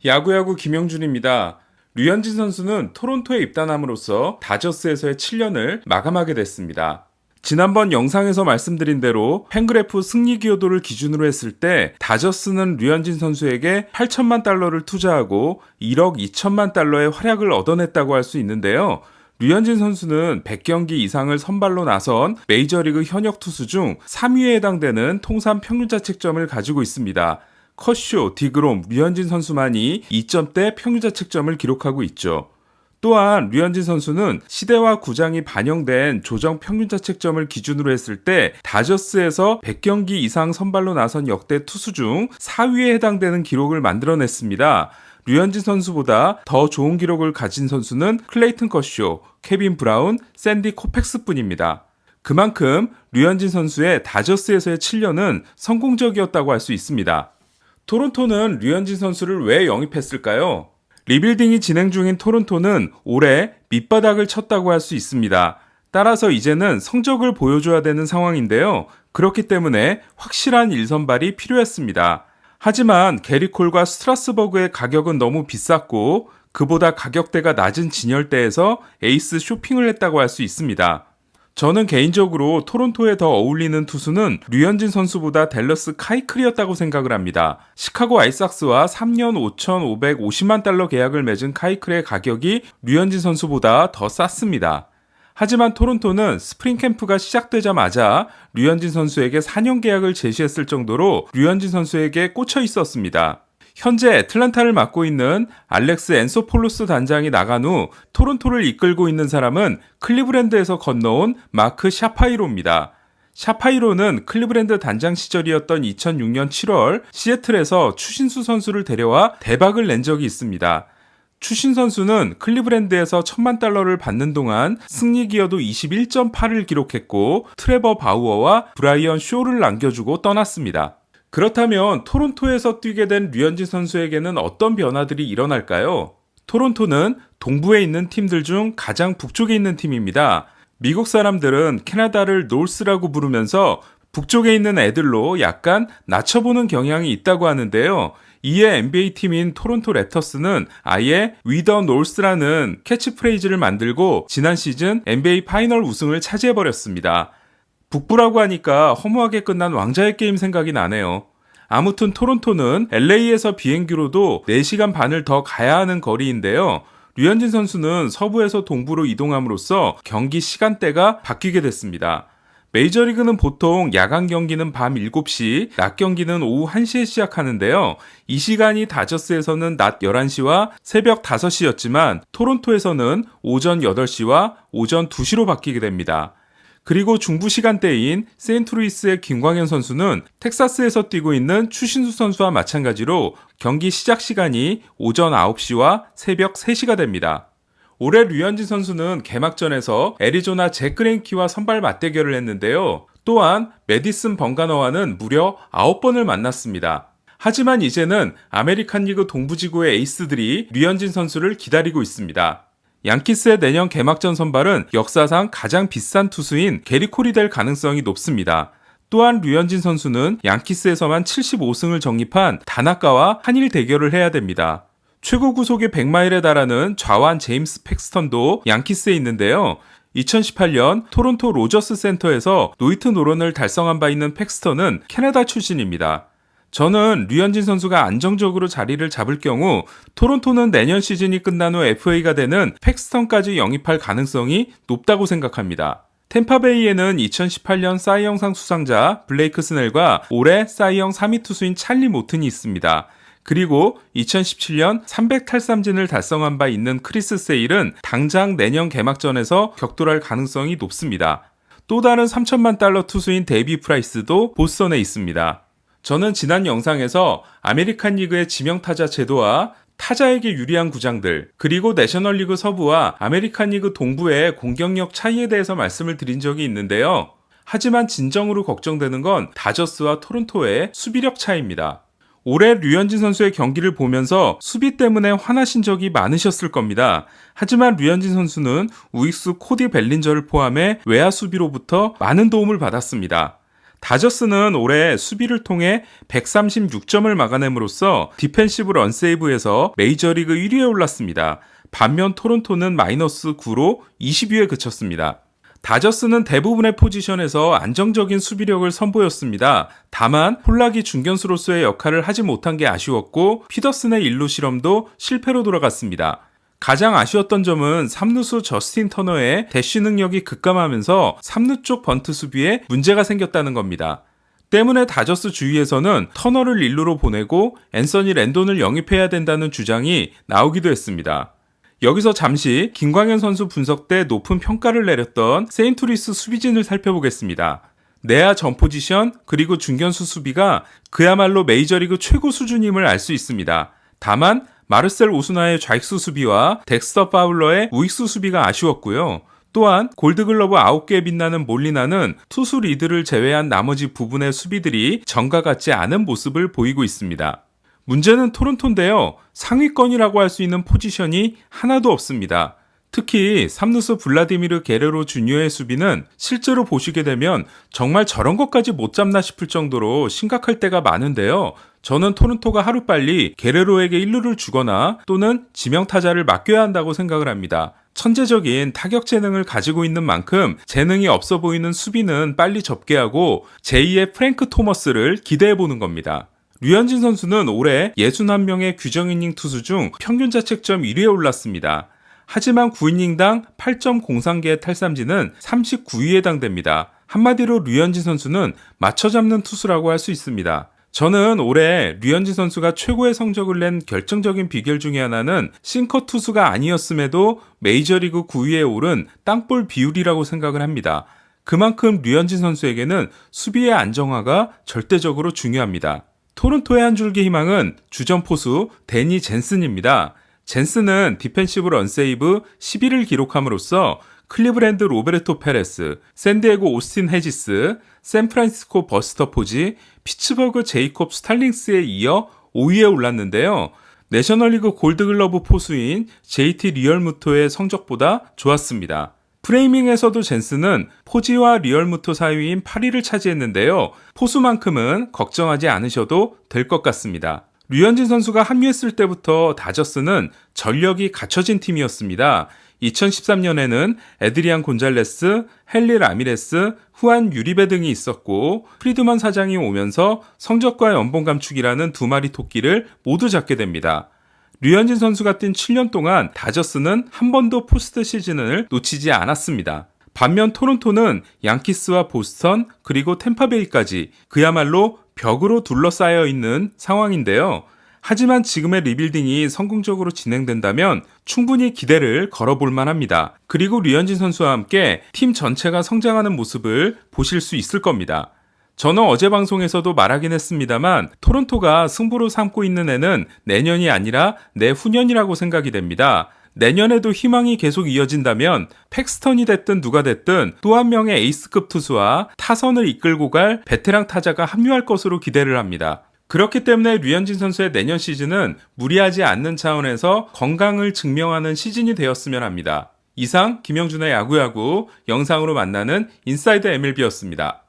야구야구 김영준입니다. 류현진 선수는 토론토에 입단함으로써 다저스에서의 7년을 마감하게 됐습니다. 지난번 영상에서 말씀드린 대로 팬그래프 승리 기여도를 기준으로 했을 때 다저스는 류현진 선수에게 8천만 달러를 투자하고 1억 2천만 달러의 활약을 얻어냈다고 할 수 있는데요. 류현진 선수는 100경기 이상을 선발로 나선 메이저리그 현역 투수 중 3위에 해당되는 통산 평균자책점을 가지고 있습니다. 커쇼, 디그롬, 류현진 선수만이 2점대 평균자책점을 기록하고 있죠. 또한 류현진 선수는 시대와 구장이 반영된 조정 평균자책점을 기준으로 했을 때 다저스에서 100경기 이상 선발로 나선 역대 투수 중 4위에 해당되는 기록을 만들어냈습니다. 류현진 선수보다 더 좋은 기록을 가진 선수는 클레이튼 커쇼, 케빈 브라운, 샌디 코펙스 뿐입니다. 그만큼 류현진 선수의 다저스에서의 7년은 성공적이었다고 할 수 있습니다. 토론토는 류현진 선수를 왜 영입했을까요? 리빌딩이 진행 중인 토론토는 올해 밑바닥을 쳤다고 할 수 있습니다. 따라서 이제는 성적을 보여줘야 되는 상황인데요. 그렇기 때문에 확실한 1선발이 필요했습니다. 하지만 게리콜과 스트라스버그의 가격은 너무 비쌌고 그보다 가격대가 낮은 진열대에서 에이스 쇼핑을 했다고 할 수 있습니다. 저는 개인적으로 토론토에 더 어울리는 투수는 류현진 선수보다 댈러스 카이클이었다고 생각을 합니다. 시카고 아이삭스와 3년 5,550만 달러 계약을 맺은 카이클의 가격이 류현진 선수보다 더 쌌습니다. 하지만 토론토는 스프링 캠프가 시작되자마자 류현진 선수에게 4년 계약을 제시했을 정도로 류현진 선수에게 꽂혀 있었습니다. 현재 애틀랜타를 맡고 있는 알렉스 엔소폴로스 단장이 나간 후 토론토를 이끌고 있는 사람은 클리브랜드에서 건너온 마크 샤파이로입니다. 샤파이로는 클리브랜드 단장 시절이었던 2006년 7월 시애틀에서 추신수 선수를 데려와 대박을 낸 적이 있습니다. 추신 선수는 클리브랜드에서 1,000만 달러를 받는 동안 승리 기여도 21.8을 기록했고 트레버 바우어와 브라이언 쇼를 남겨주고 떠났습니다. 그렇다면 토론토에서 뛰게 된 류현진 선수에게는 어떤 변화들이 일어날까요? 토론토는 동부에 있는 팀들 중 가장 북쪽에 있는 팀입니다. 미국 사람들은 캐나다를 노스라고 부르면서 북쪽에 있는 애들로 약간 낮춰보는 경향이 있다고 하는데요. 이에 NBA 팀인 토론토 랩터스는 아예 We the North라는 캐치프레이즈를 만들고 지난 시즌 NBA 파이널 우승을 차지해버렸습니다. 북부라고 하니까 허무하게 끝난 왕자의 게임 생각이 나네요. 아무튼 토론토는 LA에서 비행기로도 4시간 반을 더 가야 하는 거리인데요. 류현진 선수는 서부에서 동부로 이동함으로써 경기 시간대가 바뀌게 됐습니다. 메이저리그는 보통 야간 경기는 밤 7시, 낮 경기는 오후 1시에 시작하는데요. 이 시간이 다저스에서는 낮 11시와 새벽 5시였지만 토론토에서는 오전 8시와 오전 2시로 바뀌게 됩니다. 그리고 중부 시간대인 세인트루이스의 김광현 선수는 텍사스에서 뛰고 있는 추신수 선수와 마찬가지로 경기 시작 시간이 오전 9시와 새벽 3시가 됩니다. 올해 류현진 선수는 개막전에서 애리조나 잭 그레인키와 선발 맞대결을 했는데요. 또한 매디슨 벙가너와는 무려 9번을 만났습니다. 하지만 이제는 아메리칸 리그 동부지구의 에이스들이 류현진 선수를 기다리고 있습니다. 양키스의 내년 개막전 선발은 역사상 가장 비싼 투수인 게리콜이 될 가능성이 높습니다. 또한 류현진 선수는 양키스에서만 75승을 정립한 다나카와 한일 대결을 해야 됩니다. 최고 구속이 100마일에 달하는 좌완 제임스 팩스턴도 양키스에 있는데요. 2018년 토론토 로저스 센터에서 노히트 노런을 달성한 바 있는 팩스턴은 캐나다 출신입니다. 저는 류현진 선수가 안정적으로 자리를 잡을 경우 토론토는 내년 시즌이 끝난 후 FA가 되는 팩스턴까지 영입할 가능성이 높다고 생각합니다. 템파베이에는 2018년 사이영상 수상자 블레이크 스넬과 올해 사이영 3위 투수인 찰리 모튼이 있습니다. 그리고 2017년 300탈삼진을 달성한 바 있는 크리스 세일은 당장 내년 개막전에서 격돌할 가능성이 높습니다. 또 다른 3천만 달러 투수인 데이비 프라이스도 보스턴에 있습니다. 저는 지난 영상에서 아메리칸 리그의 지명타자 제도와 타자에게 유리한 구장들, 그리고 내셔널리그 서부와 아메리칸 리그 동부의 공격력 차이에 대해서 말씀을 드린 적이 있는데요. 하지만 진정으로 걱정되는 건 다저스와 토론토의 수비력 차이입니다. 올해 류현진 선수의 경기를 보면서 수비 때문에 화나신 적이 많으셨을 겁니다. 하지만 류현진 선수는 우익수 코디 벨린저를 포함해 외야 수비로부터 많은 도움을 받았습니다. 다저스는 올해 수비를 통해 136점을 막아냄으로써 디펜시브 언세이브에서 메이저리그 1위에 올랐습니다. 반면 토론토는 마이너스 9로 20위에 그쳤습니다. 다저스는 대부분의 포지션에서 안정적인 수비력을 선보였습니다. 다만 폴락이 중견수로서의 역할을 하지 못한 게 아쉬웠고 피더슨의 일루 실험도 실패로 돌아갔습니다. 가장 아쉬웠던 점은 3루수 저스틴 터너의 대쉬 능력이 급감하면서 3루 쪽 번트 수비에 문제가 생겼다는 겁니다. 때문에 다저스 주위에서는 터너를 1루로 보내고 앤서니 랜돈을 영입해야 된다는 주장이 나오기도 했습니다. 여기서 잠시 김광현 선수 분석 때 높은 평가를 내렸던 세인트루이스 수비진을 살펴보겠습니다. 내야 전 포지션 그리고 중견수 수비가 그야말로 메이저리그 최고 수준임을 알 수 있습니다. 다만 마르셀 오스나의 좌익수 수비와 덱스터 파울러의 우익수 수비가 아쉬웠고요. 또한 골드글러브 9개에 빛나는 몰리나는 투수 리드를 제외한 나머지 부분의 수비들이 전과 같지 않은 모습을 보이고 있습니다. 문제는 토론토인데요. 상위권이라고 할 수 있는 포지션이 하나도 없습니다. 특히 3루수 블라디미르 게레로 주니어의 수비는 실제로 보시게 되면 정말 저런 것까지 못 잡나 싶을 정도로 심각할 때가 많은데요. 저는 토론토가 하루빨리 게레로에게 1루를 주거나 또는 지명타자를 맡겨야 한다고 생각을 합니다. 천재적인 타격 재능을 가지고 있는 만큼 재능이 없어 보이는 수비는 빨리 접게 하고 제2의 프랭크 토머스를 기대해보는 겁니다. 류현진 선수는 올해 61명의 규정이닝 투수 중 평균 자책점 1위에 올랐습니다. 하지만 9이닝당 8.03개의 탈삼진은 39위에 해당됩니다. 한마디로 류현진 선수는 맞춰잡는 투수라고 할 수 있습니다. 저는 올해 류현진 선수가 최고의 성적을 낸 결정적인 비결 중에 하나는 싱커 투수가 아니었음에도 메이저리그 9위에 오른 땅볼 비율이라고 생각을 합니다. 그만큼 류현진 선수에게는 수비의 안정화가 절대적으로 중요합니다. 토론토의 한 줄기 희망은 주전 포수 데니 젠슨입니다. 젠슨은 디펜시브 언세이브 11을 기록함으로써 클리브랜드 로베르토 페레스, 샌디에고 오스틴 헤지스, 샌프란시스코 버스터 포지, 피츠버그 제이콥 스탈링스에 이어 5위에 올랐는데요. 내셔널리그 골드글러브 포수인 JT 리얼무토의 성적보다 좋았습니다. 프레이밍에서도 젠슨은 포지와 리얼무토 사이인 8위를 차지했는데요. 포수만큼은 걱정하지 않으셔도 될 것 같습니다. 류현진 선수가 합류했을 때부터 다저스는 전력이 갖춰진 팀이었습니다. 2013년에는 에드리안 곤잘레스, 헨리 라미레스, 후안 유리베 등이 있었고 프리드먼 사장이 오면서 성적과 연봉 감축이라는 두 마리 토끼를 모두 잡게 됩니다. 류현진 선수가 뛴 7년 동안 다저스는 한 번도 포스트 시즌을 놓치지 않았습니다. 반면 토론토는 양키스와 보스턴 그리고 템파베이까지 그야말로 벽으로 둘러싸여 있는 상황인데요. 하지만 지금의 리빌딩이 성공적으로 진행된다면 충분히 기대를 걸어볼 만합니다. 그리고 류현진 선수와 함께 팀 전체가 성장하는 모습을 보실 수 있을 겁니다. 저는 어제 방송에서도 말하긴 했습니다만 토론토가 승부로 삼고 있는 애는 내년이 아니라 내후년이라고 생각이 됩니다. 내년에도 희망이 계속 이어진다면 팩스턴이 됐든 누가 됐든 또 한 명의 에이스급 투수와 타선을 이끌고 갈 베테랑 타자가 합류할 것으로 기대를 합니다. 그렇기 때문에 류현진 선수의 내년 시즌은 무리하지 않는 차원에서 건강을 증명하는 시즌이 되었으면 합니다. 이상 김영준의 야구야구 영상으로 만나는 인사이드 MLB였습니다.